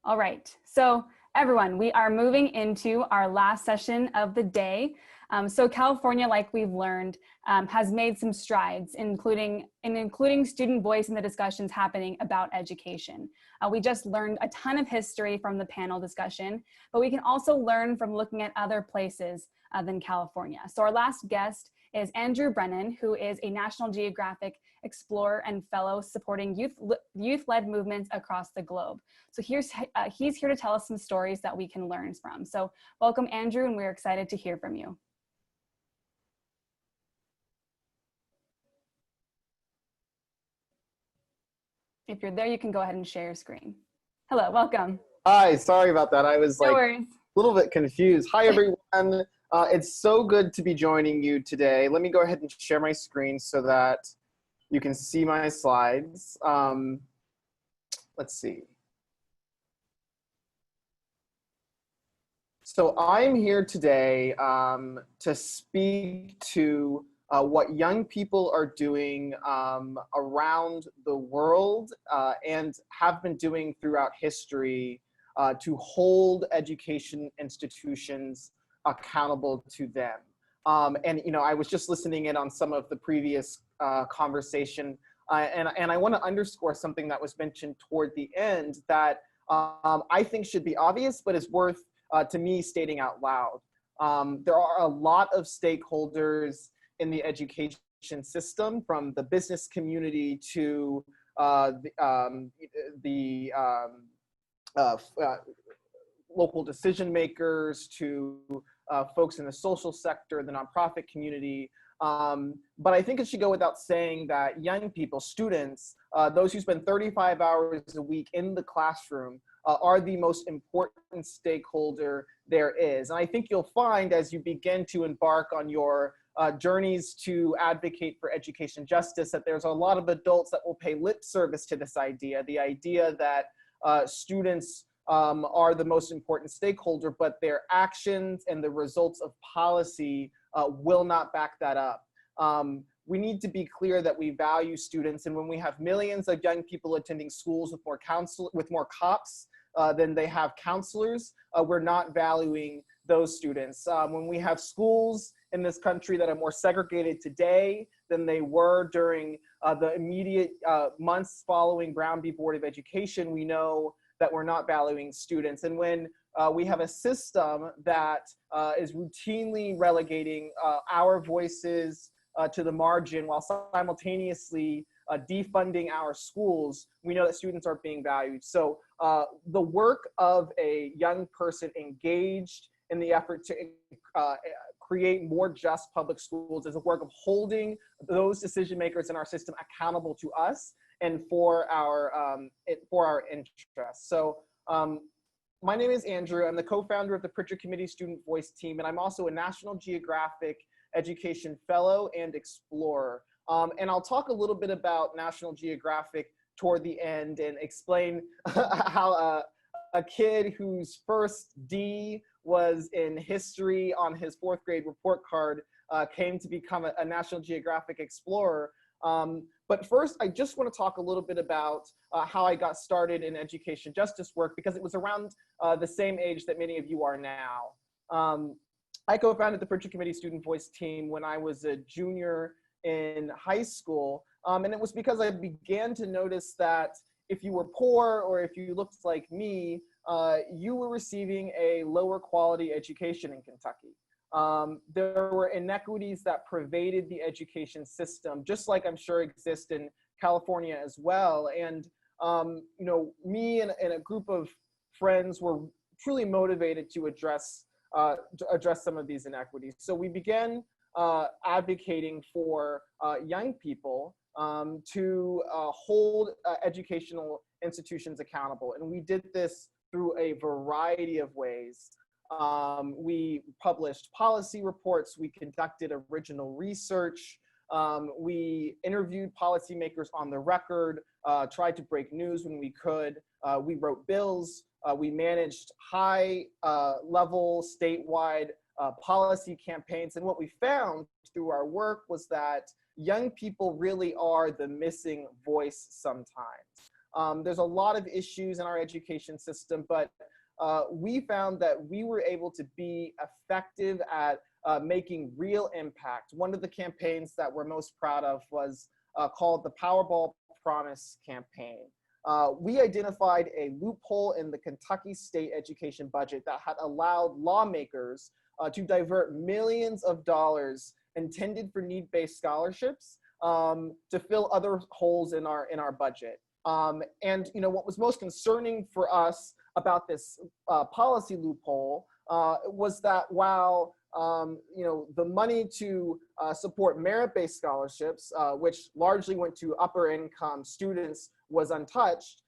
All right, so everyone, we are moving into our last session of the day. So California, like we've learned, has made some strides, including student voice in the discussions happening about education. We just learned a ton of history from the panel discussion, but we can also learn from looking at other places than California. So our last guest is Andrew Brennan, who is a National Geographic Explorer and Fellow supporting youth-led movements across the globe. So he's here to tell us some stories that we can learn from. So welcome, Andrew, and we're excited to hear from you. If you're there, you can go ahead and share your screen. Hello, welcome. Hi, sorry about that. I was No like worries. a little bit confused. Hi, everyone. It's so good to be joining you today. Let me go ahead and share my screen so that you can see my slides. Let's see. So I'm here today to speak to what young people are doing around the world and have been doing throughout history to hold education institutions accountable to them. And you know, I was just listening in on some of the previous conversation, and I want to underscore something that was mentioned toward the end that I think should be obvious, but is worth to me stating out loud. There are a lot of stakeholders in the education system, from the business community to local decision makers, to folks in the social sector, the nonprofit community. But I think it should go without saying that young people, students, those who spend 35 hours a week in the classroom are the most important stakeholder there is. And I think you'll find as you begin to embark on your journeys to advocate for education justice that there's a lot of adults that will pay lip service to this idea, the idea that students are the most important stakeholder, but their actions and the results of policy will not back that up. We need to be clear that we value students, and when we have millions of young people attending schools with more cops than they have counselors, we're not valuing those students. When we have schools in this country that are more segregated today than they were during the immediate months following Brown v. Board of Education, we know that we're not valuing students. And when we have a system that is routinely relegating our voices to the margin while simultaneously defunding our schools, we know that students aren't being valued. So the work of a young person engaged in the effort to create more just public schools is a work of holding those decision makers in our system accountable to us and for our interests. So my name is Andrew. I'm the co-founder of the Prichard Committee Student Voice Team, and I'm also a National Geographic Education Fellow and Explorer. And I'll talk a little bit about National Geographic toward the end and explain how a kid whose first D was in history on his 4th grade report card came to become a National Geographic Explorer. But first, I just want to talk a little bit about how I got started in education justice work, because it was around the same age that many of you are now. I co-founded the Prichard Committee Student Voice Team when I was a junior in high school. And it was because I began to notice that if you were poor or if you looked like me, you were receiving a lower quality education in Kentucky. There were inequities that pervaded the education system, just like I'm sure exist in California as well. And you know, me and a group of friends were truly motivated to address some of these inequities. So we began advocating for young people to hold educational institutions accountable. And we did this through a variety of ways. We published policy reports, we conducted original research, we interviewed policymakers on the record, tried to break news when we could, we wrote bills, we managed high-level statewide policy campaigns. And what we found through our work was that young people really are the missing voice sometimes. There's a lot of issues in our education system, but we found that we were able to be effective at making real impact. One of the campaigns that we're most proud of was called the Powerball Promise campaign. We identified a loophole in the Kentucky state education budget that had allowed lawmakers to divert millions of dollars intended for need-based scholarships to fill other holes in our budget. And what was most concerning for us about this policy loophole was that while the money to support merit-based scholarships, which largely went to upper income students, was untouched,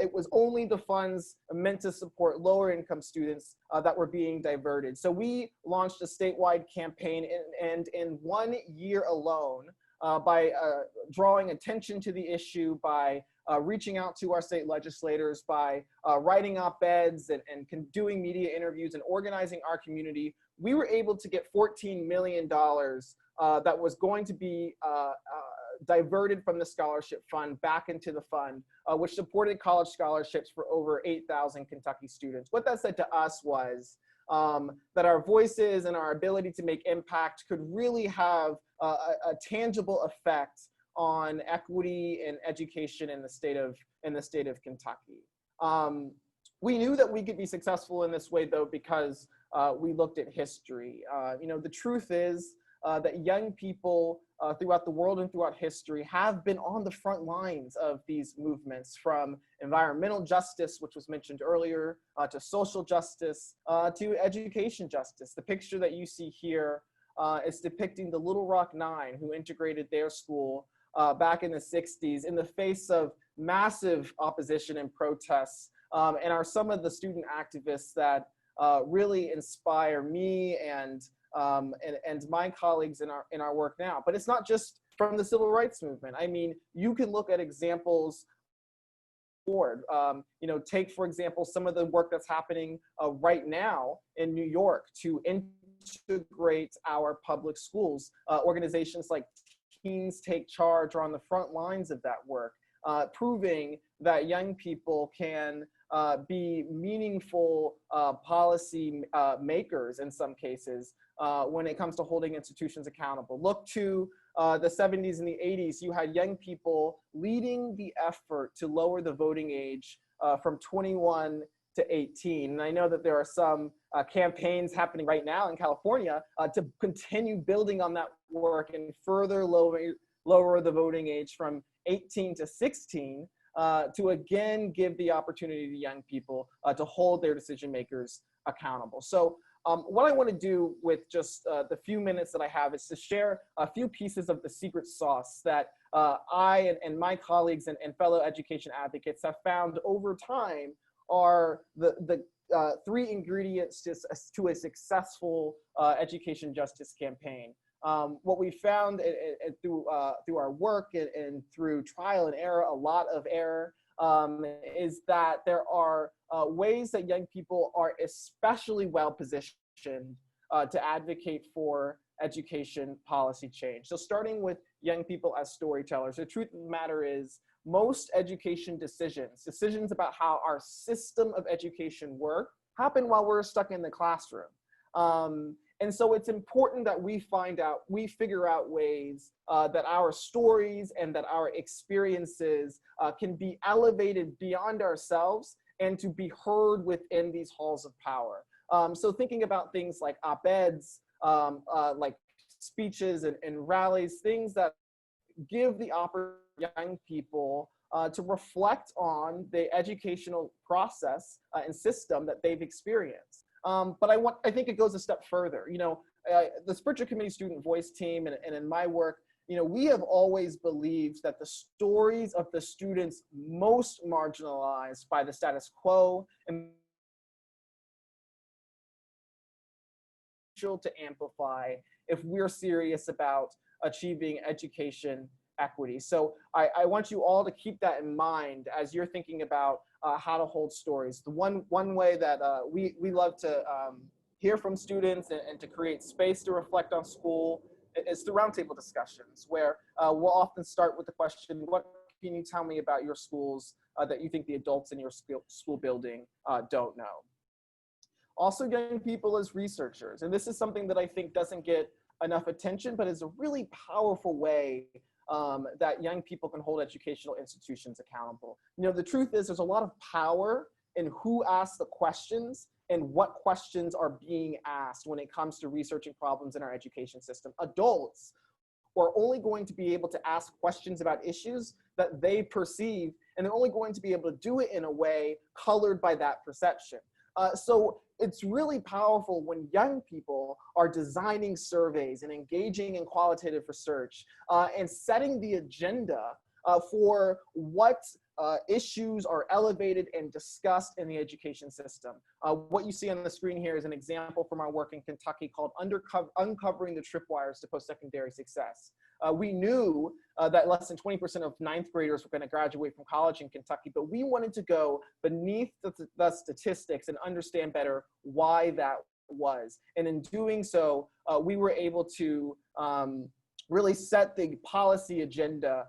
it was only the funds meant to support lower income students that were being diverted. So we launched a statewide campaign, and in 1 year alone, by drawing attention to the issue, by reaching out to our state legislators, by writing op-eds and doing media interviews and organizing our community, we were able to get $14 million that was going to be diverted from the scholarship fund back into the fund, which supported college scholarships for over 8,000 Kentucky students. What that said to us was that our voices and our ability to make impact could really have a tangible effect on equity and education in the state of Kentucky. We knew that we could be successful in this way, though, because we looked at history. The truth is that young people throughout the world and throughout history have been on the front lines of these movements, from environmental justice, which was mentioned earlier, to social justice, to education justice. The picture that you see here is depicting the Little Rock Nine, who integrated their school back in the 60s in the face of massive opposition and protests, and are some of the student activists that really inspire me and my colleagues in our work now. But it's not just from the civil rights movement. I mean, you can look at examples forward. Take, for example, some of the work that's happening right now in New York to integrate our public schools. Organizations like Teens Take Charge are on the front lines of that work, proving that young people can be meaningful policy makers in some cases when it comes to holding institutions accountable. Look to the 70s and the 80s. You had young people leading the effort to lower the voting age from 21 to 18. And I know that there are some campaigns happening right now in California to continue building on that work and further lower the voting age from 18 to 16 to again give the opportunity to young people to hold their decision makers accountable. So what I want to do with just the few minutes that I have is to share a few pieces of the secret sauce that I and my colleagues and fellow education advocates have found over time are the three ingredients to a successful education justice campaign. What we found through our work and through trial and error, a lot of error, is that there are ways that young people are especially well positioned to advocate for education policy change. So starting with young people as storytellers, the truth of the matter is most education decisions about how our system of education work, happen while we're stuck in the classroom. And so it's important that we figure out ways that our stories and that our experiences can be elevated beyond ourselves and to be heard within these halls of power. So thinking about things like op-eds, like speeches and rallies, things that give the opportunity to young people to reflect on the educational process and system that they've experienced. But I think it goes a step further. The Prichard Committee Student Voice team and in my work, we have always believed that the stories of the students most marginalized by the status quo and to amplify if we're serious about achieving education equity. So I want you all to keep that in mind as you're thinking about how to hold stories. The one way that we love to hear from students and to create space to reflect on school is through roundtable discussions, where we'll often start with the question, what can you tell me about your school's that you think the adults in your school building don't know. Also, young people as researchers, and this is something that I think doesn't get enough attention, but is a really powerful way that young people can hold educational institutions accountable. You know, the truth is there's a lot of power in who asks the questions and what questions are being asked when it comes to researching problems in our education system. Adults are only going to be able to ask questions about issues that they perceive, and they're only going to be able to do it in a way colored by that perception. So it's really powerful when young people are designing surveys and engaging in qualitative research and setting the agenda for what issues are elevated and discussed in the education system. What you see on the screen here is an example from our work in Kentucky called Uncovering the Tripwires to Post-Secondary Success. We knew that less than 20% of ninth graders were going to graduate from college in Kentucky, but we wanted to go beneath the statistics and understand better why that was. And in doing so, we were able to really set the policy agenda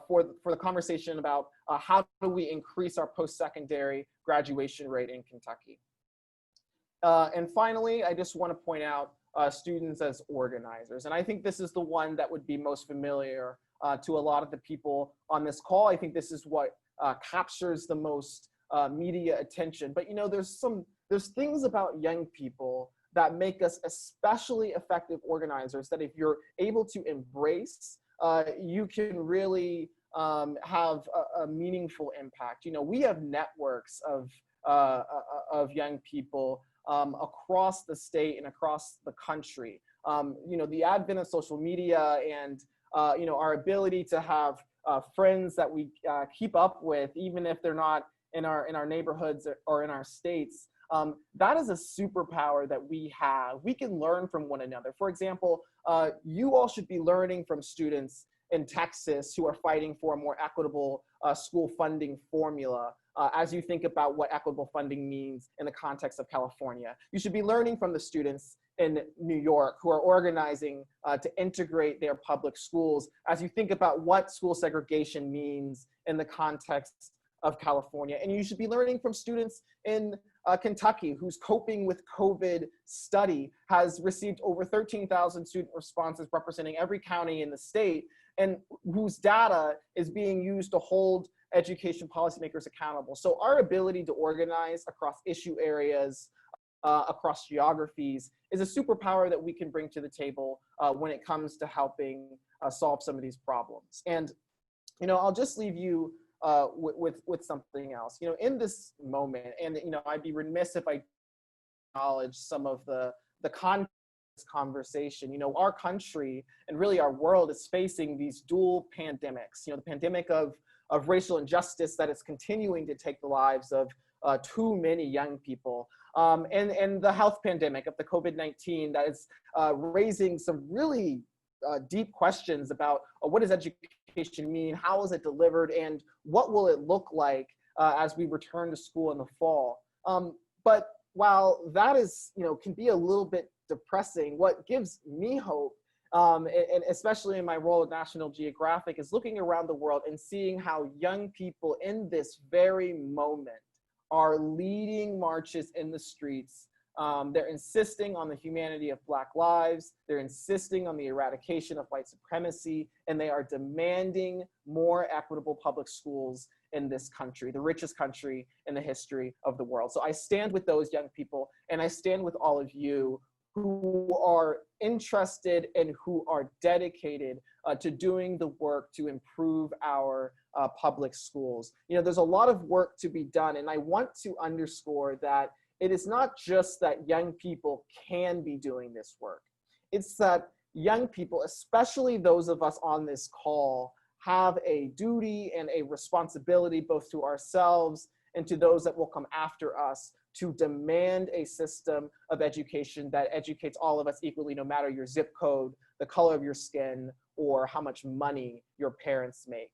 for the conversation about how do we increase our post-secondary graduation rate in Kentucky. And finally, I just want to point out students as organizers. And I think this is the one that would be most familiar to a lot of the people on this call. I think this is what captures the most media attention. But you know, there's things about young people that make us especially effective organizers that if you're able to embrace, you can really have a meaningful impact. You know, we have networks of young people across the state and across the country. You know, the advent of social media and you know, our ability to have friends that we keep up with, even if they're not in our neighborhoods or in our states, that is a superpower that we have. We can learn from one another. For example, you all should be learning from students in Texas who are fighting for a more equitable school funding formula as you think about what equitable funding means in the context of California. You should be learning from the students in New York who are organizing to integrate their public schools as you think about what school segregation means in the context of California. And you should be learning from students in Kentucky, whose Coping with COVID study has received over 13,000 student responses representing every county in the state, and whose data is being used to hold education policymakers accountable. So our ability to organize across issue areas, across geographies, is a superpower that we can bring to the table when it comes to helping solve some of these problems. And, you know, I'll just leave you with something else. You know, in this moment, and you know, I'd be remiss if I acknowledge some of the context of this conversation. You know, our country and really our world is facing these dual pandemics. You know, the pandemic of racial injustice that is continuing to take the lives of too many young people, and the health pandemic of the COVID-19 that is raising some really deep questions about what does education mean, how is it delivered, and what will it look like as we return to school in the fall. But while that is, you know, can be a little bit depressing, what gives me hope, and especially in my role at National Geographic, is looking around the world and seeing how young people in this very moment are leading marches in the streets. They're insisting on the humanity of Black lives. They're insisting on the eradication of white supremacy, and they are demanding more equitable public schools in this country, the richest country in the history of the world. So I stand with those young people, and I stand with all of you who are interested and who are dedicated to doing the work to improve our public schools. You know, there's a lot of work to be done, and I want to underscore that it is not just that young people can be doing this work. It's that young people, especially those of us on this call, have a duty and a responsibility both to ourselves and to those that will come after us to demand a system of education that educates all of us equally, no matter your zip code, the color of your skin, or how much money your parents make.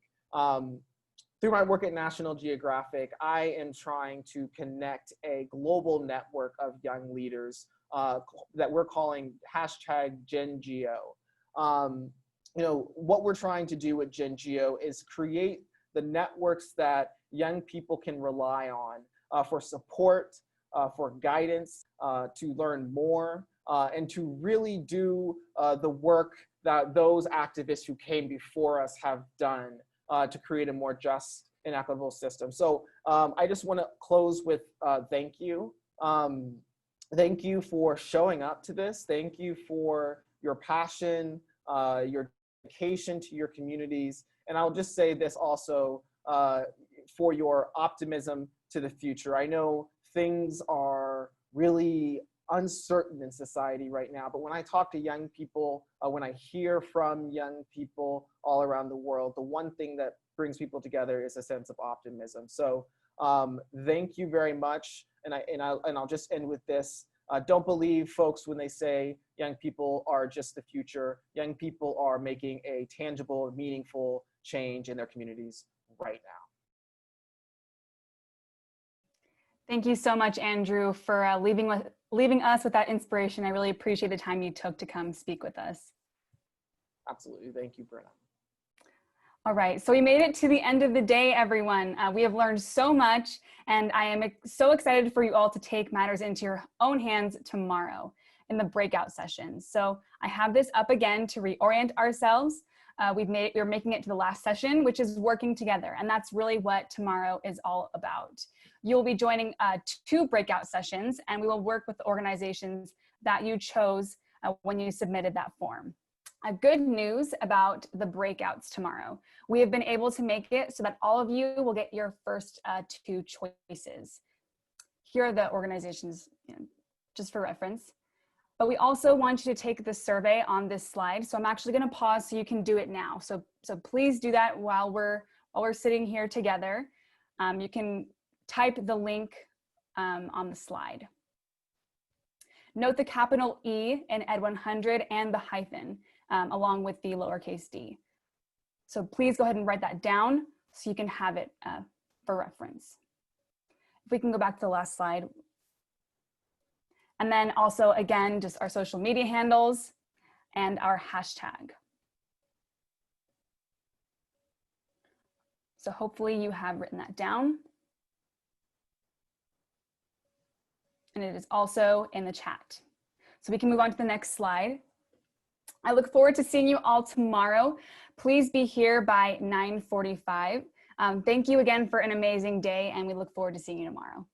Through my work at National Geographic, I am trying to connect a global network of young leaders that we're calling #GenGeo. You know, what we're trying to do with GenGeo is create the networks that young people can rely on for support, for guidance, to learn more, and to really do the work that those activists who came before us have done to create a more just and equitable system. So I just want to close with thank you. Thank you for showing up to this. Thank you for your passion, your dedication to your communities. And I'll just say this also, for your optimism to the future. I know things are really uncertain in society right now, but when I talk to young people, when I hear from young people all around the world, the one thing that brings people together is a sense of optimism. So thank you very much. And I'll just end with this. Don't believe folks when they say young people are just the future. Young people are making a tangible, meaningful change in their communities right now. Thank you so much, Andrew, for leaving us with that inspiration. I really appreciate the time you took to come speak with us. Absolutely. Thank you, Brennan. All right, so we made it to the end of the day, everyone. We have learned so much, and I am so excited for you all to take matters into your own hands tomorrow in the breakout sessions. So I have this up again to reorient ourselves. We're making it to the last session, which is working together, and that's really what tomorrow is all about. You'll be joining 2 breakout sessions, and we will work with the organizations that you chose when you submitted that form. Good news about the breakouts tomorrow. We have been able to make it so that all of you will get your first 2 choices. Here are the organizations, just for reference. But we also want you to take the survey on this slide. So I'm actually going to pause so you can do it now. So please do that while we're sitting here together. You can type the link on the slide. Note the capital E in Ed100 and the hyphen, along with the lowercase d. So please go ahead and write that down so you can have it for reference. If we can go back to the last slide. And then also, again, just our social media handles and our hashtag. So hopefully you have written that down. And it is also in the chat. So we can move on to the next slide. I look forward to seeing you all tomorrow. Please be here by 9:45. Thank you again for an amazing day, and we look forward to seeing you tomorrow.